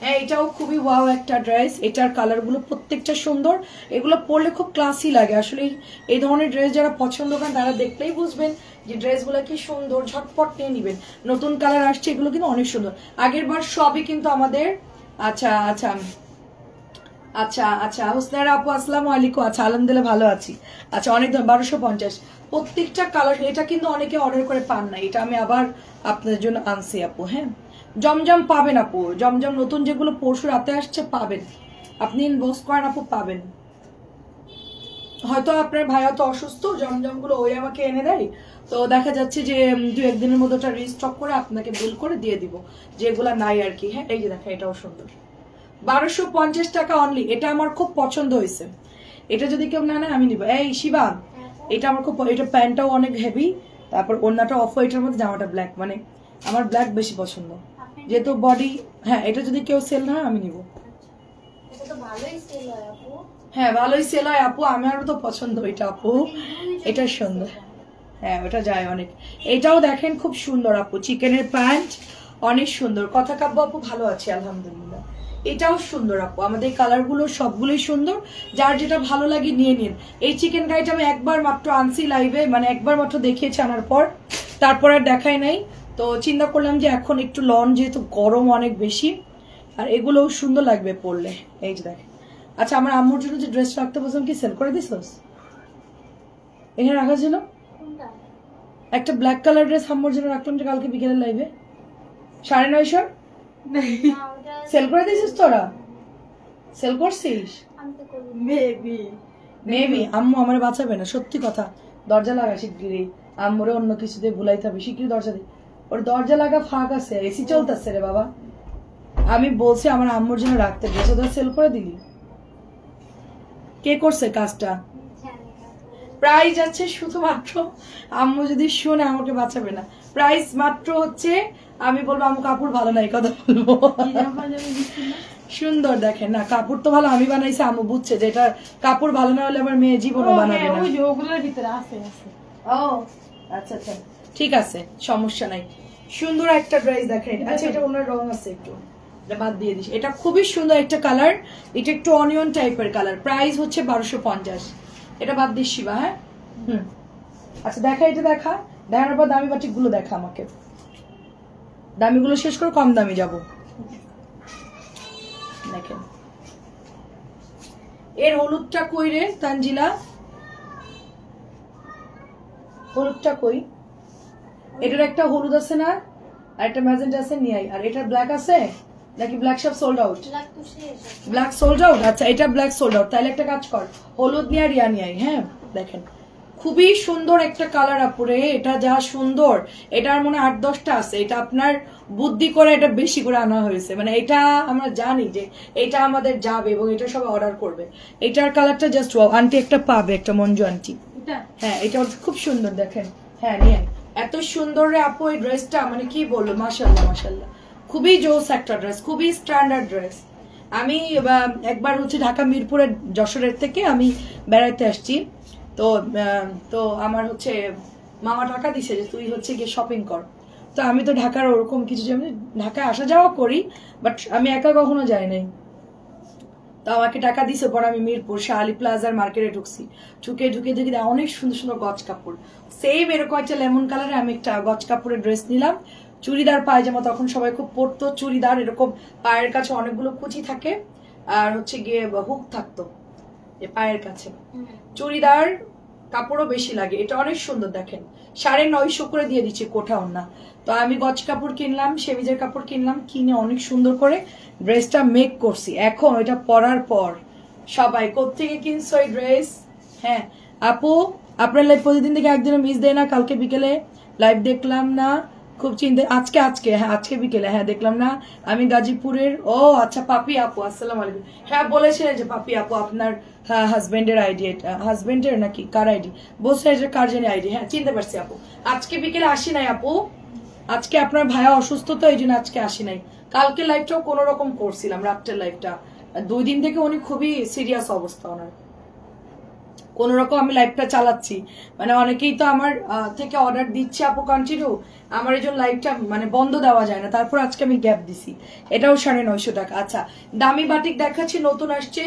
হ্যাঁ এটাও খুবই ওয়াও একটা ড্রেস। এটার কালারগুলো প্রত্যেকটা সুন্দর, এগুলো পরলে খুব ক্লাসি লাগে। আসলে এই ধরনের ড্রেস যারা পছন্দ করেন তারা দেখলেই বুঝবেন যে ড্রেসগুলো কি সুন্দর, ঝটপট নিয়ে নিবেন। নতুন কালার আসছে, এগুলো কিন্তু অনেক সুন্দর। আগের বার সবই কিন্তু আমাদের আচ্ছা আচ্ছা আচ্ছা আচ্ছা হুসনাইরা আপু আসসালামু আলাইকুম। আচ্ছা আলহামদুলিল্লাহ ভালো আছি। আচ্ছা অনেক 1250 প্রত্যেকটা কালার। এটা কিন্তু অনেকে অর্ডার করে পান না, এটা আমি আবার আপনাদের জন্য আনছি আপু। হ্যাঁ জমজম পাবেন আপু, জমজম নতুন যেগুলো পরশু রাতে আসছে পাবেন, আপনি ইনবক্স করেন আপু পাবেন। হয়তো আপনার ভাইয়া তো অসুস্থ, জমজম গুলো ওই আমাকে এনে দেয়, তো দেখা যাচ্ছে যে 2-1 দিনের মধ্যে ওটা রিস্টক করে আপনাকে বিল করে দিয়ে দিব, যেগুলা নাই আর কি। হ্যাঁ এই যে দেখেন এটাও সুন্দর, 1250 টাকা অনলি। এটা আমার খুব পছন্দ হয়েছে, এটা যদি কেউ না নেয় আমি নিব। এই শিবা, এটা আমার খুব, এটা প্যান্টটাও অনেক হেভি, তারপর ওড়নাটা অফ হোয়াইটের মধ্যে, জামাটা ব্ল্যাক, মানে আমার ব্ল্যাক বেশি পছন্দ যেহেতু বডি। হ্যাঁ এটা যদি কেউ সেল না হয় আমি নিব। হ্যাঁ ভালোই সেল হয় আপু, আমারও তো পছন্দ এটা আপু, এটা সুন্দর। হ্যাঁ ওটা যায় অনেক। এটাও দেখেন খুব সুন্দর আপু, চিকেনের প্যান্ট অনেক সুন্দর। কথা কাব্য আপু ভালো আছে আলহামদুলিল্লাহ। এটাও সুন্দর আপু, আমাদের কালার গুলো সবগুলোই সুন্দর, যার যেটা ভালো লাগে নিয়ে নিন। এই চিকেন কারিটা আমি একবার মাত্র আনছি লাইভে, মানে একবার মাত্র দেখিয়েছি, আনার পর তারপর আর দেখাই নাই। তো চিন্তা করলাম যে এখন একটু লন, যেহেতু গরম অনেক বেশি, আর এগুলোও সুন্দর লাগবে পরলে। এই যে দেখেন। আচ্ছা আমার আম্মুর জন্য যে ড্রেস রাখতে বলছিলাম কি সেল করে দিস? এখানে রাখা ছিল একটা ব্ল্যাক কালার ড্রেস আম্মুর জন্য রাখলাম যে কালকে বিকেলে লাইভে 950 সেল করে দিয়েছিস তোরা? সেল করছিস? মেবি আম্মু আমার বাঁচাবে না, সত্যি কথা। দরজা লাগা শিগগিরই, আম্মুরে অন্য কিছুতে ভুলাইতে হবে, শিগগিরই দরজা দি। ওর দরজা লাগা ফাঁক আছে, এসি চলতেছে রে বাবা। আমি বলছি আমার আম্মুর জন্য রাখতে, ড্রেস ওদের সেল করে দিলি। কে করছে কাজটা? প্রাইস আছে শুধুমাত্র, আম্মু যদি শুনে আমাকে বাঁচাবে না, প্রাইস মাত্র হচ্ছে, আমি বলবো আম্মু কাপড় ভালো নাই, কথা বলবো। সুন্দর দেখেন না, কাপড় তো ভালো, আমি বানাইছি, আম্মু বুঝছে যে এটা কাপড় ভালো না হলে আমার মেয়ে জীবনও বানাবে না। ওগুলোর ভিতরে আছে। ও আচ্ছা আচ্ছা, ঠিক আছে, সমস্যা নাই। সুন্দর একটা ড্রেস দেখেন। আচ্ছা এটা ওনার রং আছে একটু, বাদ দিয়ে দিস। এটা খুবই সুন্দর একটা কালার, এটা একটু অনিয়ন টাইপের কালার। প্রাইস হচ্ছে 1250। এটা বাদ দিস শিবা। হ্যাঁ আচ্ছা দেখা, এটা দেখা, দেখানোর পর দামি বাটিক গুলো দেখা আমাকে। দামিগুলো শেষ করে কম দামি যাব। দেখেন এর হলুদটা কই রে তানজিলা? হলুদটা কই? এটার একটা হলুদ আছে না, আর একটা ম্যাজেন্টা আছে, নিয়ে আই। আর এটা ব্ল্যাক আছে নাকি? ব্ল্যাক সব sold out. Black sold out. আচ্ছা এটা ব্ল্যাক সোল্ড আউট, তাহলে একটা কাজ কর, হলুদ নিয়ে আর ইয়া নিয়ে আই। হ্যাঁ দেখেন খুবই সুন্দর একটা কালার আপুরে, এটা যা সুন্দর, এটার মনে 8-10টা আছে। এটা আপনার বুদ্ধি করে এটা বেশি করে আনা হয়েছে, মানে এটা আমরা জানি যে এটা আমাদের যাবে এবং এটা সবাই অর্ডার করবে। এটার কালারটা জাস্ট ওয়াও। আন্টি একটা পাবে, একটা মঞ্জু আন্টি। হ্যাঁ এটা খুব সুন্দর দেখেন। হ্যাঁ নিয়ে এত সুন্দর রে আপু এই ড্রেসটা, মানে কি বলবো, মাশাল্লাহ মাশাল্লাহ, খুবই জোস একটা ড্রেস, খুবই স্ট্যান্ডার্ড ড্রেস। আমি একবার হচ্ছে ঢাকা মিরপুরের যশোরের থেকে আমি বেড়াইতে আসছি, তো তো আমার হচ্ছে মামা টাকা দিছে যে তুই হচ্ছে গিয়ে শপিং কর। তো আমি তো ঢাকার ওরকম কিছু, আমি ঢাকায় আসা যাওয়া করি, বাট আমি একা কখনো যাই নাই। তো আমাকে টাকা দিছে, পর আমি মিরপুর শাহালি প্লাজার মার্কেটে ঢুকছি, ঢুকে দেখি অনেক সুন্দর সুন্দর গজ কাপড়, সেম এরকম একটা লেমন কালারে আমি একটা গজ কাপড়ের ড্রেস নিলাম, চুড়িদার পায়জামা, তখন সবাই খুব পরতো চুড়িদার, এরকম পায়ের কাছে অনেকগুলো কুচি থাকে আর হচ্ছে গিয়ে হুক থাকতো পায়ের কাছে, চুড়িদার কাপড়ও বেশি লাগে। এটা অনেক সুন্দর দেখেন, 950 করে দিয়ে দিচ্ছি কোঠাও না। তো আমি গজ কাপড় কিনলাম, সেমিজের কাপড় কিনলাম, কিনে অনেক সুন্দর করে ড্রেসটা মেক করছি। এখন ওইটা পরার পর সবাই কোত্থেকে কিনছো এই ড্রেস? হ্যাঁ আপু আপনার লাইভ প্রতিদিন থেকে একদিনও মিস দেয় না, কালকে বিকেলে লাইভ দেখলাম না, খুব চিন্তা। আজকে হ্যাঁ আজকে বিকেলে, হ্যাঁ দেখলাম না, আমি গাজীপুরের। ও আচ্ছা পাপি আপু, আসসালামু আলাইকুম। হ্যাঁ বলেছিলেন যে পাপি আপু আপনার হাজবেন্ডের আইডি, এটা হাজবেন্ডের নাকি কার আইডি বলছে, এটা কার জানি আইডি। হ্যাঁ চিনতে পারছি আপু, আজকে বিকেলে আসি নাই আপু, আজকে আপনার ভাইয়া অসুস্থ তো এই জন্য আজকে আসি নাই। কালকে লাইভটাও কোন রকম করছিলাম, রাত্রের লাইভটা, 2 দিন থেকে উনি খুবই সিরিয়াস অবস্থা ওনার, কোন রকম আমি লাইভটা চালাচ্ছি, মানে অনেকেই তো আমার থেকে অর্ডার দিচ্ছে আপু কন্টিনিউ, আমার এই জন্য লাইভটা মানে বন্ধ দেওয়া যায় না, তারপর আজকে আমি গ্যাপ দিছি। এটাও 950 টাকা। আচ্ছা দামি বাটিক দেখাচ্ছি, নতুন আসছে,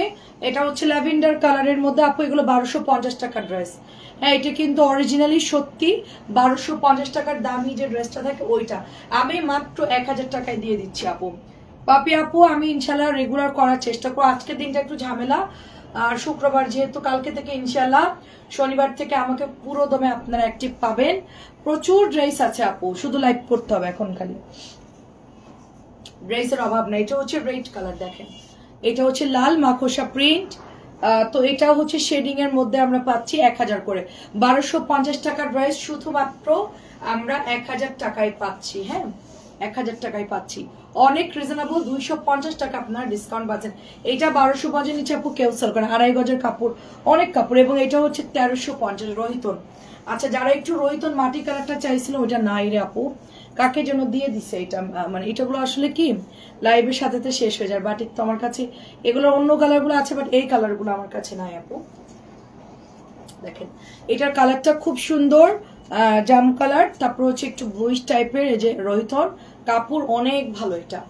এটা হচ্ছে ল্যাভেন্ডার কালারের মধ্যে আপু, এগুলো 1250 টাকার ড্রেস। হ্যাঁ এটা কিন্তু অরিজিনালি সত্যি 1250 টাকার দামি যে ড্রেসটা থাকে ওইটা আমি মাত্র 1000 টাকায় দিয়ে দিচ্ছি আপু। পাপি আপু আমি ইনশাল্লাহ রেগুলার করার চেষ্টা করবো, আজকের দিনটা একটু ঝামেলা, আর শুক্রবার যেহেতু, কালকে থেকে ইনশাল্লাহ, শনিবার থেকে আমাকে পুরো দমে আপনারা অ্যাক্টিভ পাবেন। প্রচুর ড্রেস আছে আপু, শুধু লাইভ করতে হবে এখন, খালি ড্রেসের অভাব নেই। এটা হচ্ছে রেড কালার দেখেন, এটা হচ্ছে লাল মাকড়সা প্রিন্ট, তো এটাও হচ্ছে শেডিং এর মধ্যে আমরা পাচ্ছি 1000 করে। 1250 টাকার ড্রেস শুধুমাত্র আমরা 1000 টাকায় পাচ্ছি। হ্যাঁ 1000 টাকায় পাচ্ছি, অনেক রিজনেবল, 250 টাকা আপনার ডিসকাউন্ট পাচ্ছেন। এটা 1250 নিচে আপু কেউ সেল করেন, 2.5 গজের কাপড়, অনেক কাপড়, এবং এটা হচ্ছে 1350 রহিতন। আচ্ছা যারা একটু রহিতন মাটি কালারটা চাইছিল ওটা নাই রে আপু, কাকে যেন দিয়ে দিছে এটা, মানে এটাগুলো আসলে কি লাইভের সাথে শেষ হয়ে যায়, বাটিক তো আমার কাছে এগুলো অন্য কালারগুলো আছে, বাট এই কালারগুলো আমার কাছে নাই আপু। দেখেন এটার কালারটা খুব সুন্দর, জাম কালার, তারপর হচ্ছে একটু ব্লুইশ টাইপের, এই যে রহিতন কাপড়, অনেক ভালো। এটা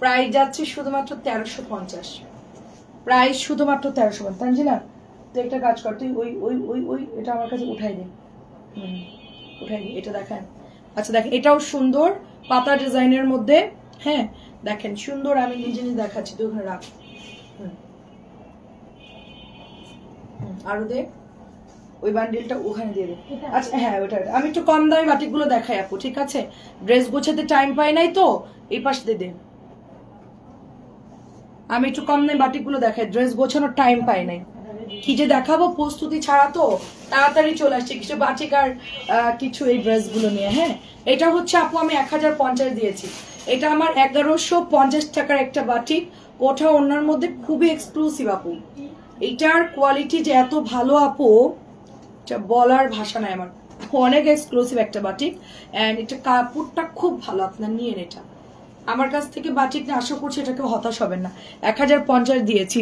প্রাইস যাচ্ছে শুধুমাত্র 1350, প্রাইস শুধুমাত্র 1350। তানজিলা তুই একটা কাজ কর, তুই ওই ওই ওই ওই এটা আমার কাছে উঠাই দে, উঠাই দে, এটা দেখেন। আচ্ছা দেখেন এটাও সুন্দর পাতা ডিজাইনের মধ্যে, হ্যাঁ দেখেন সুন্দর, আমি নিজে নিজে দেখাচ্ছি, তুই ওখানে রাখ, আরো দেখ, ওই বান্ডিলটা ওখানে দিয়ে দেন। আচ্ছা হ্যাঁ ওটা আমি একটু কম দামি বাটিকগুলো দেখাই আপু, ঠিক আছে? ড্রেস গোছাতে টাইম পাই নাই তো, এই পাশ দিয়ে দেন। আমি একটু কম দামি বাটিকগুলো দেখাই, ড্রেস গোছানোর টাইম পাই নাই। কি যে দেখাবো, প্রস্তুতি ছাড়া তো তাড়াতাড়ি চলে আসছে কিছু বাটিক আর কিছু এই ড্রেসগুলো নিয়ে। হ্যাঁ, এটা হচ্ছে আপু আমি 1050 দিয়েছি। এটা আমার 1150 টাকার একটা বাটিক, কোঠা ওনার মধ্যে খুবই এক্সক্লুসিভ আপু। এটার কোয়ালিটি যে এত ভালো আপু, এটা বলার ভাষা নাই আমার। অনেক এক্সক্লুসিভ একটা বাটিক, এন্ড এটা কাপড়টা খুব ভালো, আপনার নিয়েন এটা আমার কাছ থেকে বাটিক না, আশা করছি এটাকে হতাশ হবেন না। 1050 দিয়েছি।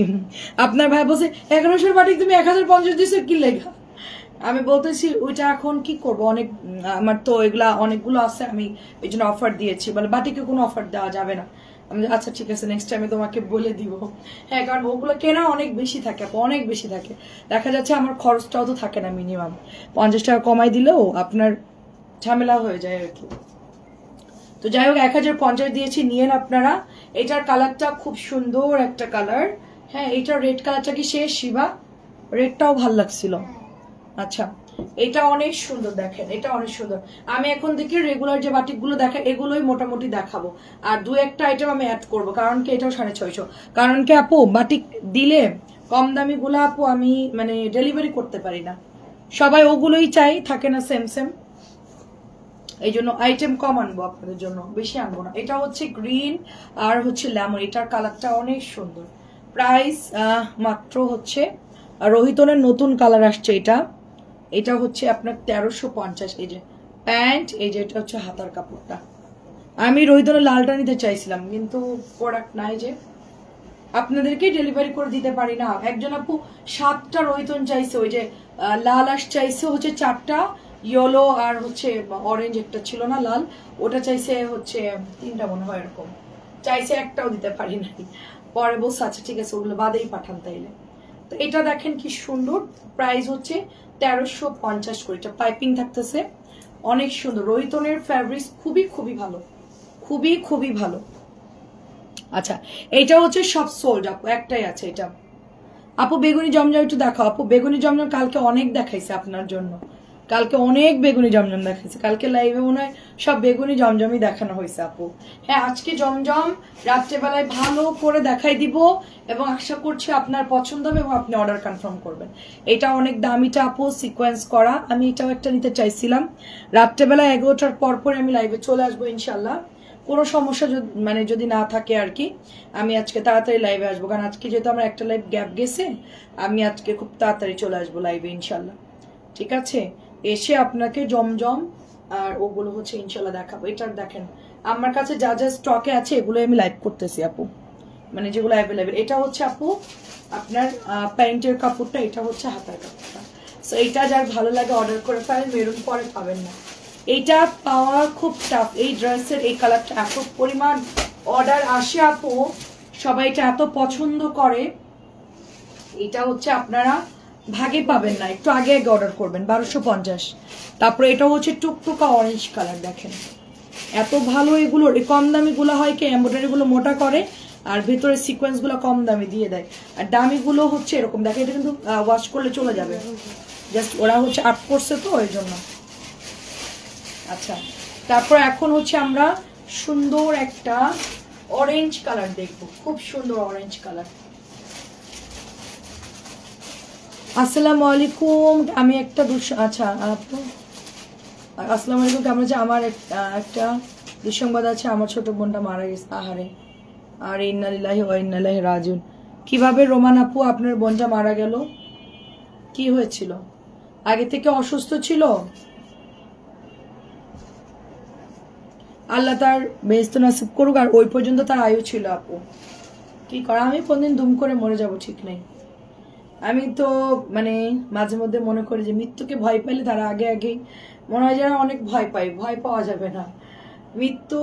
আপনার ভাই বলছে 1100 বাটিক তুমি 1050 দিয়েছো কি লেখা? আমি বলতেছি ওইটা এখন কি করব, অনেক আমার তো এগুলা অনেকগুলো আছে, আমি এই জন্য অফার দিয়েছি, বলে বাটিকে কোনো অফার দেওয়া যাবে না। আমি আচ্ছা ঠিক আছে, নেক্সট টাইমে তোমাকে বলে দিব। হ্যাঁ, কারণ ওগুলো কেনা অনেক বেশি থাকে, অনেক বেশি থাকে, দেখা যাচ্ছে আমার খরচটাও তো থাকে না, মিনিমাম 50 টাকা কমাই দিলেও আপনার ঝামেলা হয়ে যায় আর কি। তো যাই হোক 1050 দিয়েছি, নিয়েন আপনারা। এটার কালারটা খুব সুন্দর একটা কালার। হ্যাঁ, এটার রেড কালারটা কি শেষ শিবা? রেডটাও ভাল লাগছিল। আচ্ছা, এটা অনেক সুন্দর, দেখেন এটা অনেক সুন্দর। আমি এখন দেখি রেগুলার যে বাটিকগুলো দেখা এগুলোই মোটামুটি দেখাবো, আর দু একটা আইটেম আমি অ্যাড করবো, কারণ কি এটাও 650। কারণ কি আপু, বাটিক দিলে কম দামি গুলো আপু আমি মানে ডেলিভারি করতে পারি না, সবাই ওগুলোই চাই, থাকে না সেম সেম, এই জন্য আইটেম কম আনবো আপনাদের জন্য, বেশি আনবো না। এটা হচ্ছে গ্রিন আর হচ্ছে লেমন, এটার কালারটা অনেক সুন্দর। প্রাইস মাত্র হচ্ছে, রোহিতনের নতুন কালার আসছে এটা, এটা হচ্ছে আপনার 1350। এই যে প্যান্ট, এই যে এটা হচ্ছে হাতার কাপড়টা। আমি রোহিতনের লালটা নিতে চাইছিলাম, কিন্তু প্রোডাক্ট নাই, যে আপনাদেরকে ডেলিভারি করে দিতে পারি না। একজন আপু 7টা রোহিতন চাইছে, ওই যে লাল আস চাইছে হচ্ছে 4টা, ইয়েলো আর হচ্ছে অরেঞ্জ একটা ছিল না লাল, ওটা চাইছে হচ্ছে 3টা মনে হয়, এরকম চাইছে, একটাও দিতে পারি নাই। পরে বলছে আচ্ছা ঠিক আছে ওগুলো বাদেই পাঠান তাইলে। তো এটা দেখেন কি সুন্দর, প্রাইস হচ্ছে 1350 করে, এটা পাইপিং থাকতেছে, অনেক সুন্দর। রোহিতনের ফ্যাব্রিক্স খুবই খুবই ভালো, খুবই খুবই ভালো। আচ্ছা, এটা হচ্ছে সব সোল্ড আপু, একটাই আছে এটা। আপু বেগুনি জমজম একটু দেখাও আপু। বেগুনি জমজম কালকে অনেক দেখাইছে আপনার জন্য, কালকে অনেক বেগুনি জমজম দেখাইছে, কালকে লাইভে মনে হয় সব বেগুনি জমজমই দেখানো হয়েছে আপু। হ্যাঁ, আজকে জমজম রাত্রেবেলায় ভালো করে দেখাই দিব, এবং আশা করছি আপনার পছন্দ হবে এবং আপনি অর্ডার কনফার্ম করবেন। এটা অনেক দামিটা আপু, সিকোয়েন্স করা, আমি এটাও একটা নিতে চাইছিলাম। রাত্রেবেলা 11টার পর আমি লাইভে চলে আসবো ইনশাল্লাহ, কোনো সমস্যা মানে যদি না থাকে আর কি। আমি আজকে তাড়াতাড়ি লাইভে আসবো, কারণ আজকে যেহেতু আমার একটা লাইভ গ্যাপ গেছে, আমি আজকে খুব তাড়াতাড়ি চলে আসবো লাইভে ইনশাল্লাহ, ঠিক আছে? এসে আপনাকে জমজম আর ওগুলো হচ্ছে ইনশাল্লাহ দেখাবো। এটার দেখেন আমার কাছে যা যা স্টকে আছে এগুলো আমি লাইভ করতেছি আপু, মানে যেগুলো অ্যাভেলেবেল। এটা হচ্ছে আপু আপনার প্যান্টের কাপড়টা, এটা হচ্ছে হাতার কাপড়টা। সো এইটা যার ভালো লাগে অর্ডার করে ফেলেন, মেরুন পরে পাবেন না। এইটা পাওয়া খুব টাফ, এই ড্রেসের এই কালারটা এত পরিমাণ অর্ডার আসে আপু, সবাই এটা এত পছন্দ করে, এটা হচ্ছে আপনারা ভাগে পাবেন না, একটু আগে আগে অর্ডার করবেন। 1250। তারপরে এটা হচ্ছে টুকটুকা অরেঞ্জ কালার, দেখেন এত ভালো এগুলোর। কম দামি গুলো হয় কি এমব্রয়ডারি গুলো মোটা করে, আর ভেতরে সিকোয়েন্স গুলো কম দামি দিয়ে দেয়, আর দামি গুলো হচ্ছে এরকম। দেখেন এটা কিন্তু ওয়াশ করলে চলে যাবে, জাস্ট ওরা হচ্ছে আর্ট করছে তো ওই জন্য। আচ্ছা, তারপর এখন হচ্ছে আমরা সুন্দর একটা অরেঞ্জ কালার দেখব, খুব সুন্দর অরেঞ্জ কালার। আসসালামু আলাইকুম, আমি একটা আচ্ছা আপু আসসালামু আলাইকুম, কেমন আছে? আমার একটা দুঃসংবাদ আছে, আমার ছোট বোনটা মারা গেছে। আহারে, আর ইন্না লিল্লাহি ওয়া ইন্না ইলাইহি রাজিউন। কিভাবে রোমান আপু আপনার বোনটা মারা গেল? কি হয়েছিল? আগে থেকে অসুস্থ ছিল? আল্লাহ তার বেহেশত নসিব করুক, আর ওই পর্যন্ত তার আয়ু ছিল আপু। কি করা, আমি কোনদিন দুম করে মরে যাব ঠিক নেই। আমি তো মানে মাঝে মধ্যে মনে করি যে মৃত্যুকে ভয় পাইলে তারা আগে আগেই মনে হয় যারা অনেক ভয় পায়, ভয় পাওয়া যাবে না, মৃত্যু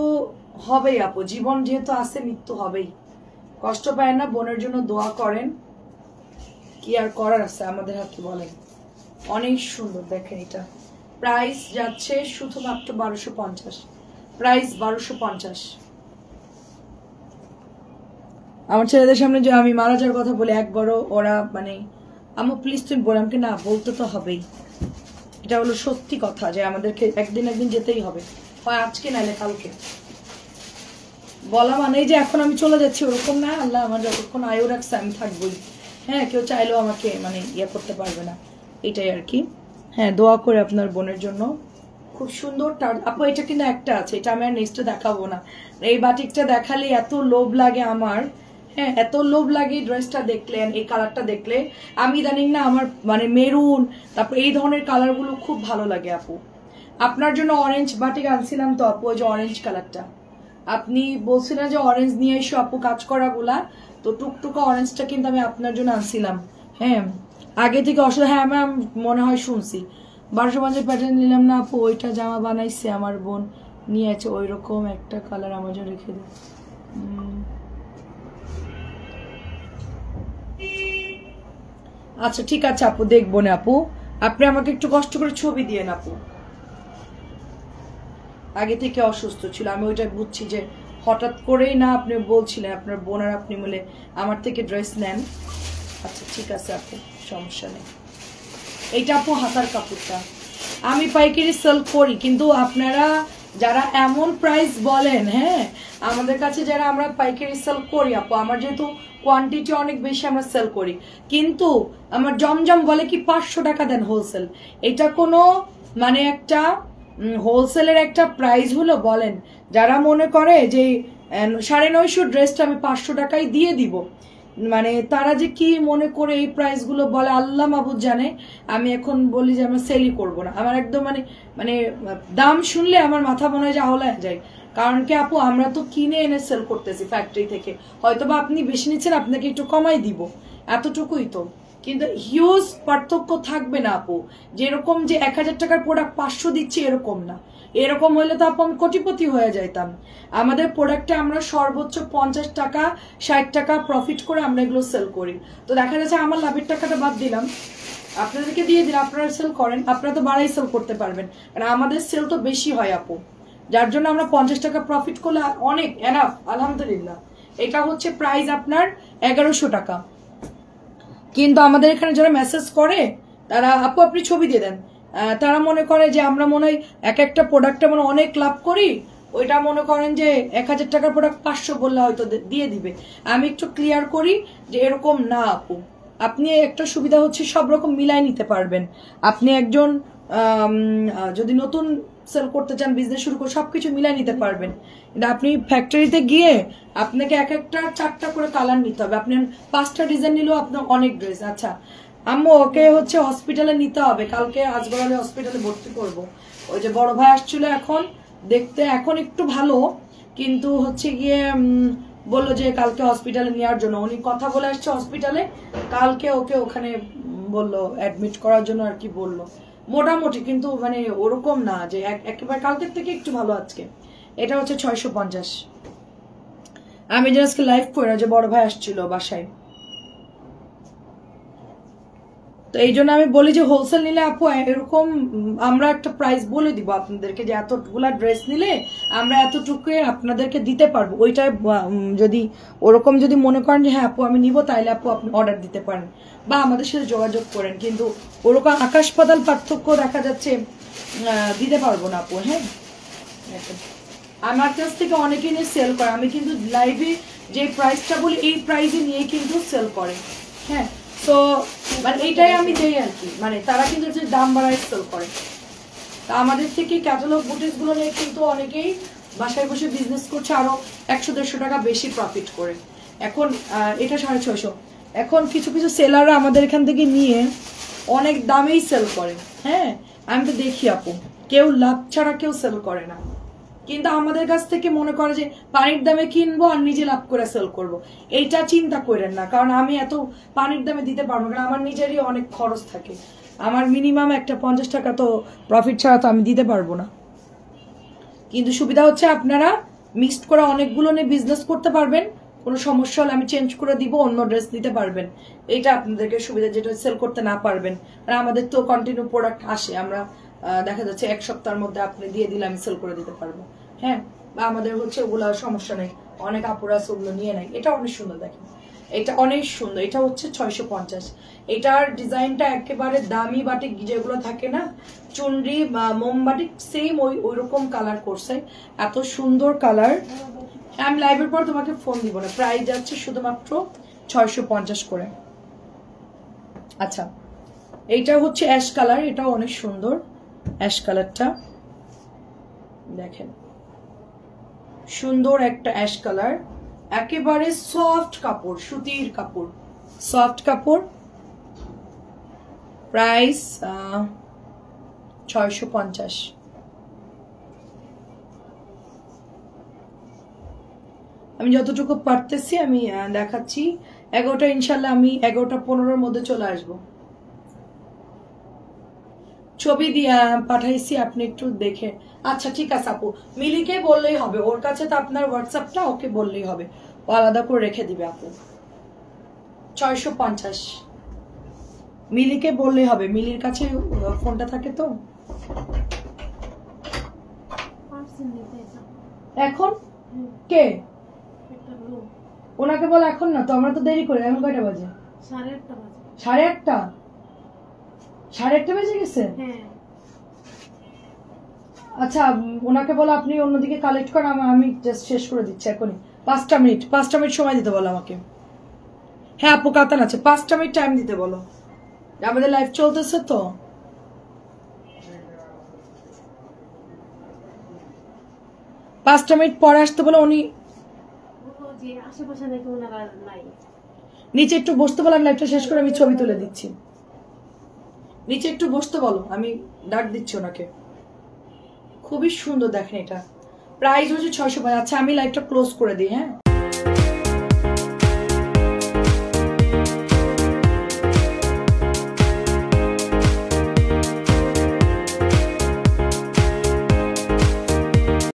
হবেই আপু, জীবন যেহেতু আছে মৃত্যু হবেই। কষ্ট পায় না, বোনের জন্য দোয়া করেন, কি আর করার আছে আমাদের হাতে বলেন। অনেক সুন্দর, দেখেন এটা প্রাইস যাচ্ছে শুধুমাত্র 1250, প্রাইস 1250। আমার ছেলেদের সামনে যে আমি মারা যাওয়ার কথা বলে একবারও ওরা মানে আমু প্লিজ তুমি বলে, আমাকে না বলতে তো হবেই, এটা হলো সত্যি কথা যে আমাদেরকে একদিন যেতেই হবে, হয় আজকে নাইলে কালকে। বলা মানে যে এখন আমি চলে যাচ্ছি ওরকম না, আল্লাহ আমার যতক্ষণ আয়ু রাখছে আমি থাকবোই। হ্যাঁ, কেউ চাইলেও আমাকে মানে ইয়ে করতে পারবে না, এটাই আর কি। হ্যাঁ, দোয়া করে আপনার বোনের জন্য। খুব সুন্দর। আপু এটা কিন্তু একটা আছে, এটা আমি আর নেক্সটে দেখাবো না। এই বাটিকটা দেখালে এত লোভ লাগে আমার, হ্যাঁ এত লোভ লাগে। ড্রেসটা দেখলেন, এই কালারটা দেখলে আমি ইদানিং না আমার মানে মেরুন, তারপর এই ধরনের কালারগুলো খুব ভালো লাগে আপু। আপনার জন্য অরেঞ্জ বাটিক আনছিলাম তো আপু, ওই যে অরেঞ্জ কালারটা আপনি বলছিলেন যে অরেঞ্জ নিয়ে এসো আপু কাজ করা গুলা, তো টুকটুকা অরেঞ্জটা কিন্তু আমি আপনার জন্য আনছিলাম। হ্যাঁ আগে থেকে অসুবিধা, হ্যাঁ ম্যাম মনে হয় শুনছি। 1250 প্যাটার্ন নিলাম না আপু, ওইটা জামা বানাইছে আমার বোন, নিয়েছে ওই রকম একটা কালার আমার জন্য রেখে দিই। আচ্ছা ঠিক আছে আপু, দেখবো না আপু, আপনি আমাকে একটু কষ্ট করে ছবি দিয়ে আপু। আগে থেকে অসুস্থ ছিল, আমি ওইটা বুঝছি যে হঠাৎ করেই না আপনি বলছিলেন আপনার বোন আর আপনি মিলে আমার থেকে ড্রেস নেন। আচ্ছা ঠিক আছে আপু, সমস্যা নেই। এইটা আপু হাতার কাপড়টা আমি পাইকারি সেল করি, কিন্তু আপনারা যারা এমন প্রাইস বলেন, হ্যাঁ আমাদের কাছে যারা আমরা পাইকারি সেল করি আপু, আমার যেহেতু কোয়ান্টিটি অনেক বেশি আমরা সেল করি, কিন্তু আমার জমজম বলে কি 500 টাকা দেন হোলসেল। এটা কোনো মানে একটা হোলসেলের একটা প্রাইস হলো বলেন, যারা মনে করে যে 950 ড্রেসটা আমি 500 টাকায় দিয়ে দিব, মানে তারা যে কি মনে করে এই প্রাইস গুলো বলে আল্লাহ মাহবুদ জানে। আমি এখন বলি যে আমি সেলই করবো না, আমার একদম মানে মানে দাম শুনলে আমার মাথা মনে হয় যে আহলায় যায়। কারণ কি আপু আমরা তো কিনে এনে সেল করতেছি ফ্যাক্টরি থেকে, হয়তোবা আপনি বেশি নিচ্ছেন আপনাকে একটু কমাই দিব, এতটুকুই তো, কিন্তু হিউজ পার্থক্য থাকবে না আপু। যেরকম যে 1000 টাকার প্রোডাক্ট 500 দিচ্ছি এরকম না, এরকম হলে তো আপু আমি কোটিপতি হয়ে যাইতাম। আমাদের প্রোডাক্টে আমরা সর্বোচ্চ 50 টাকা 60 টাকা প্রফিট করে আমরা এগুলো সেল করি। তো দেখা যাচ্ছে আমার লাভের টাকাটা বাদ দিলাম, আপনাদেরকে দিয়ে দিলাম, আপনারা সেল করেন, আপনারা তো বাড়াই সেল করতে পারবেন, কারণ আমাদের সেল তো বেশি হয় আপু, যার জন্য আমরা 50 টাকা প্রফিট করলে অনেক এনাফ আলহামদুলিল্লাহ। এটা হচ্ছে প্রাইস আপনার 1100 টাকা, কিন্তু আমাদের এখানে যারা মেসেজ করে তারা আপু আপনি ছবি দিয়ে দেন, তারা মনে করে যে আমরা মনে হয় এক একটা প্রোডাক্টে মানে অনেক লাভ করি, ওইটা মনে করেন যে 1000 টাকার প্রোডাক্ট 500 বললে হয়তো দিয়ে দিবে। আমি একটু ক্লিয়ার করি যে এরকম না আপু, আপনি একটা সুবিধা হচ্ছে সব রকম মিলাই নিতে পারবেন। আপনি একজন যদি নতুন সেল করতে চান, বিজনেস শুরু করে সবকিছু মিলাই নিতে পারবেন, কিন্তু আপনি ফ্যাক্টরিতে গিয়ে আপনাকে এক একটা 4টা করে কালার নিতে হবে, আপনি 5টা ডিজাইন নিলেও আপনার অনেক ড্রেস। আচ্ছা আম্মু ওকে হচ্ছে হসপিটালে নিতে হবে, কালকে আজগরালে হসপিটালে ভর্তি করব। ওই যে বড় ভাই আসছিল এখন দেখতে, এখন একটু ভালো, কিন্তু হচ্ছে গিয়ে বললো যে কালকে হসপিটালে নেওয়ার জন্য, উনি কথা বলে আসছে হসপিটালে, কালকে ওকে ওখানে বললো অ্যাডমিট করার জন্য আর কি বললো, মোটামুটি, কিন্তু মানে ওরকম না যে একেবারে কালকের থেকে একটু ভালো আজকে। এটা হচ্ছে 650। আমি যে আজকে লাইভ করে যে বড় ভাই আসছিল বাসায়, তো এই জন্য আমি বলি যে হোলসেল নিলে আপু এরকম আমরা একটা প্রাইস বলে দিব আপনাদেরকে যে এতগুলা ড্রেস নিলে আমরা এতটুকু আপনাদেরকে দিতে পারবো। ওইটাই যদি ওরকম যদি মনে করেন যে হ্যাঁ আপু আমি নিব, তাইলে আপু আপনি অর্ডার দিতে পারেন বা আমাদের সাথে যোগাযোগ করেন, কিন্তু ওরকম আকাশ পাতাল পার্থক্য দেখা যাচ্ছে দিতে পারবো না আপু। হ্যাঁ আমার কাছ থেকে অনেকে নিয়ে সেল করে, আমি কিন্তু লাইভে যে প্রাইসটা বলি এই প্রাইসে নিয়ে কিন্তু সেল করে। হ্যাঁ তো মানে এইটাই আমি দেই আর কি, মানে তারা কিন্তু যে দাম বাড়ায় সেল করে। তা আমাদের থেকে ক্যাটালগ বুটিক্স গুলো নিয়ে কিন্তু অনেকেই বাসায় বসে বিজনেস করছে, আরো 100-150 টাকা বেশি প্রফিট করে। এখন এটা 650, এখন কিছু কিছু সেলাররা আমাদের এখান থেকে নিয়ে অনেক দামেই সেল করে। হ্যাঁ আমি তো দেখি আপু কেউ লাভ ছাড়া কেউ সেল করে না, কিন্তু আমাদের কাছ থেকে মনে করে যে পানির দামে কিনবো আর নিজে লাভ করে সেল করব, এইটা চিন্তা করেন না, কারণ আমি এত পানির দামে দিতে পারবো না, আমার নিজেরই অনেক খরচ থাকে, আমার মিনিমাম একটা 50 টাকা তো প্রফিট ছাড়া তো আমি দিতে পারবো না। কিন্তু সুবিধা হচ্ছে আপনারা মিক্সড করে অনেকগুলো নিয়ে বিজনেস করতে পারবেন, কোনো সমস্যা হলে আমি চেঞ্জ করে দিব, অন্য ড্রেস দিতে পারবেন, এইটা আপনাদেরকে সুবিধা, যেটা সেল করতে না পারবেন। আর আমাদের তো কন্টিনিউ প্রোডাক্ট আসে, আমরা দেখা যাচ্ছে 1 সপ্তাহের মধ্যে আপনি দিয়ে দিলে আমি সেল করে দিতে পারবো। হ্যাঁ বা আমাদের হচ্ছে ওগুলো সমস্যা নেই, অনেক আপুরা ওগুলো নিয়ে নেয়, এটা অনেক সুন্দর। দেখেন এটা অনেক সুন্দর, এটা হচ্ছে 650। এটার ডিজাইনটা একেবারে দামি বাটিক যেগুলো থাকে না, চুনরি মোমবাটিক, সেম ওই রকম কালার করছে, এত সুন্দর কালার। আমি লাইভের পর তোমাকে ফোন দিব না, প্রাইস যাচ্ছে শুধুমাত্র 650 করে। আচ্ছা, এইটা হচ্ছে অ্যাশ কালার, এটাও অনেক সুন্দর অ্যাশ কালারটা, দেখেন সুন্দর একটা অ্যাশ কালার, একেবারে সফট কাপড়, সুতির কাপড়, সফট কাপড়। প্রাইস 650। আমি যতটুকু পারতেছি আমি দেখাচ্ছি। 11টা ইনশাল্লাহ আমি 11:15-র মধ্যে চলে আসব। ছবি দিয়ে পাঠাইছি, আপনি একটু দেখে। আচ্ছা ঠিক আছে আপু, মিলিকে বললেই হবে, ওর কাছে তো আপনার হোয়াটসঅ্যাপটা, ওকে বললেই হবে, ও আলাদা করে রেখে দিবে আপু। 650 মিলিকে বললেই হবে, মিলির কাছে ফোনটা থাকে তো। এখন কে ওনাকে বল, এখন না তো, আমরা তো দেরি করে, এখন কয়টা বাজে? 8:30। 8:30 বেজে গেছে? আচ্ছা ওনাকে বলো আপনি অন্যদিকে কালেক্ট করেন, আমি জাস্ট শেষ করে দিচ্ছি এখনই। 5টা মিনিট সময় দিতে বলো আমাকে। হ্যাঁ আপু কাতান আছে, 5টা মিনিট টাইম দিতে বলো, আমাদের লাইভ চলতেছে তো। 5টা মিনিট পরে আসতে বলো। উনি নিচে একটু বসতে বলো, আমি লাইভটা শেষ করে আমি ছবি তুলে দিচ্ছি। নিচে একটু বসতে বলো, আমি ডাক দিচ্ছি ওনাকে। খুবই সুন্দর দেখেন এটা, প্রাইস হচ্ছে 650। আচ্ছা আমি লাইভটা ক্লোজ করে দিই, হ্যাঁ।